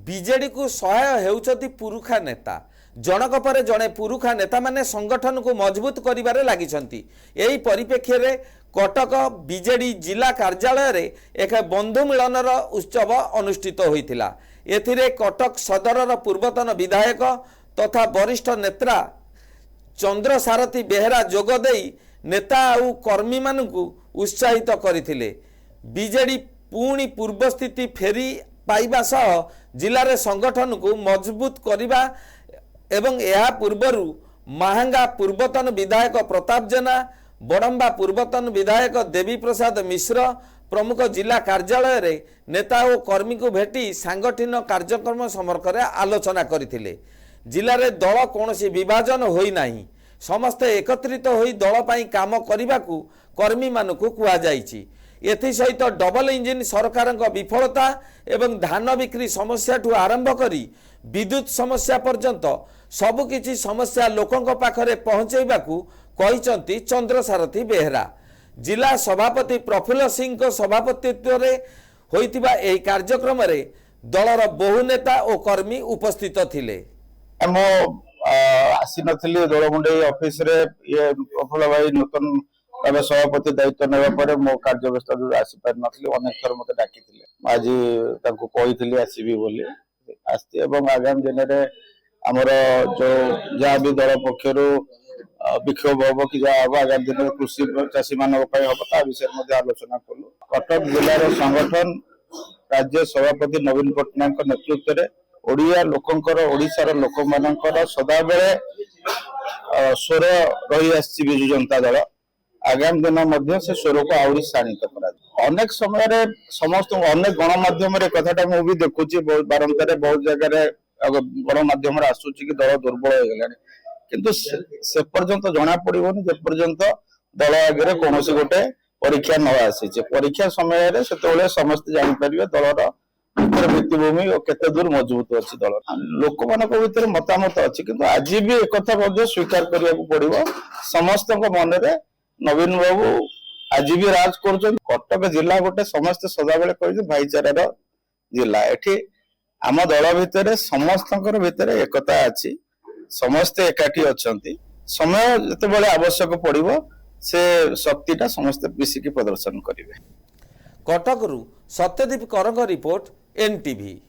विजेडी को सहाय हेउछति पुरुखा नेता जनक पर जड़े पुरुखा नेता माने संगठन को मजबूत करिबारे लागिछंती। एही परिप्रेक्षी रे कटक विजेडी जिला कार्यालय रे एक बंधु मिलनर उत्सव अनुष्ठित होइतिला। एथिरे कटक सदरर पूर्वतन विधायक तथा वरिष्ठ नेता चंद्र सारथी बेहेरा जोग देई नेता आउ कर्मी मानकु उत्साहित करथिले। विजेडी पुणी पूर्व स्थिति फेरी पाइबा सह जिले संगठन को मजबूत करने एवं यह पूर्वरु महांगा पूर्वतन विधायक प्रताप जेना बड़म्बा पूर्वतन विधायक देवी प्रसाद मिश्र प्रमुख जिला कार्यालय रे नेता और कर्मी को भेटी सांगठनिक कार्यक्रम संपर्क में आलोचना करथिले। जिले में दल कौन विभाजन होई नाही, समस्ते एकत्रित होई दल पाई काम करने को कर्मी मानकु कुआ जाइछि। एसहित डबल इंजिन सरकार विफलता एवं धान बिक्री समस्या ठू आरंभ करी विद्युत समस्या पर्यंत सबकिछि समस्या लोकों पाखरे पहुँचैबाकू कहिसंती चंद्र सारथी बेहेरा। जिला सभापति प्रफुल्ल सिंह सभापतित्व रे होइतिबा एही कार्यक्रम रे दलर बहु नेता और कर्मी उपस्थित थिले। आसी नथिले दलमुंडे ऑफिस रे ये प्रफुल्ल भाई नूतन तबे सभापति दायित्व नेबा परे मो कार्य व्यवस्था जो आसी पार नथिले अनेक थर मते डाकिथिले। आज तांको कहिथिले आसीबी बोली आस्ते एवं आगामी दिन रे हमर जो जहाँ भी दल पक्षरु विक्षोभ हम कि जहाँ आगामी दिन में कृषि चाषी मान विषय आलोचना कलु। कटक जिलार संगठन राज्य सभापति नवीन पट्टनायक नेतृत्व में ओडिया लोकंकर ओडिशार लोक मानकर सदा बेले स्वर रही आसी विजु जनता दल आगामी दिन में से स्वर को आहरी शाणित कर अनेक समय समस्त अनेक गणमाध्यम कथाटा मुझे देखुची बारंबार बहुत जगह गणमाध्यम आसूची कि दल दुर्बल हो गलानी किंतु से पर्यंत जना पड़ोनी जे पर्यंत दल आगे कौन गोटे परीक्षा न आसी परीक्षा समय से समस्त जापर दलर भर भित्तिभूमि और केते दूर मजबूत अच्छी दल लोक मान भर मतामत अच्छी किंतु आज भी एक स्वीकार करने को पड़ो समस्त मन में नवीन बाबू आज भी राज कर कटक जिला गोटे समस्त सदाबले कह भाईचारार जिला एठी आम दल भितर समस्त भितर एकता अच्छी समस्ते एकाठी अच्छी समय जिते आवश्यक पड़ो से शक्तिटा समस्त मिसिकी प्रदर्शन करेंगे। कटकरू सत्यदीप करंग रिपोर्ट एनटीवी।